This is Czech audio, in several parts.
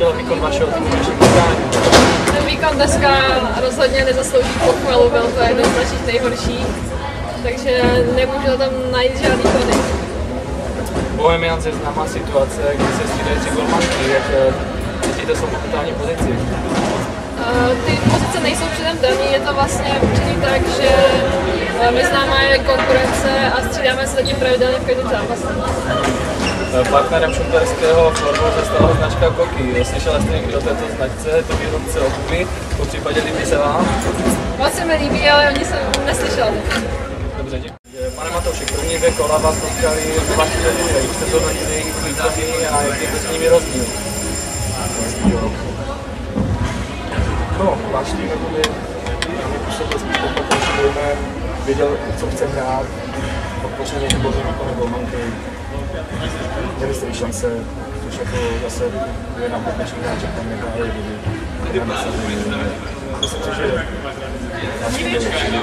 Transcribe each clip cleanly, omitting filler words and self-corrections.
byl výkon vašeho týmu v dnešním utkání? Ten výkon dneska rozhodně nezaslouží pochvalu, byl to jeden z našich nejhorších, takže nemůžu tam najít žádný kody. Bohemians je známá situace, kdy se střídají 3 golmanky, jak cítíte svou momentální pozici? Ty pozice nejsou předem daný, je to vlastně určený tak, že my známe je konkurence a střídáme se zatím pravidelně v každém zápase. Partnerem šumperského florbalu se stala značka Koky. Slyšela jste někdy o této značce, je to výrobce obuvi, po případě líbí se vám? Moc se mi líbí, ale oni jsem neslyšela. Dobře, děkuji. Pane Matouši, první 2 kola vás potkali 2 týdny, jak jste to nadili jejich výkony a jaký je s nimi rozdíl? No, váš tým jakoby na mě působil spíš kompetentní dojmem, věděl, co chce hrát, podpořený výborný výkony golmanky. Měli jste šance, což jako zase je na podnešních hráček, tam nehráli lidi. Myslím si, že náš tým je lepší než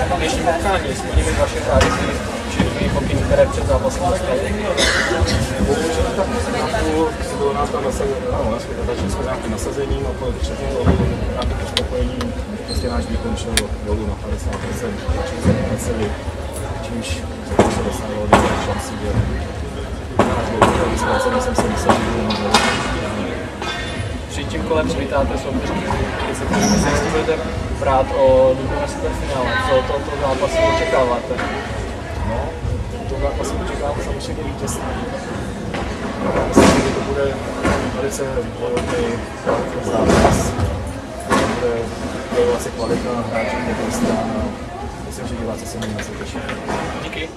v dnešním utkání. Splnili vaše závisí všechny pokyny, které před zápasem dostali. Bohužel tak bylo nás tam začali nějaké nasazením a po třetím gólu nějakým uspokojením prostě náš výkon šel dolů na 50%, čím se nevraceli, čímž se dostávalo do šancí, že náš gól zkrácený jsem si myslel, že budu mít v třetím kole přivítáte soupeřky, když se budete brát o důvod na superfinále. Co od tohoto zápasu očekáváte? No, to zápasu očekáváme samozřejmě vítězství. Myslím, že to bude velice bojovný zápas. Bude bojovat se kvalita hráčů, stran. Myslím, že diváci se na to těší. Díky.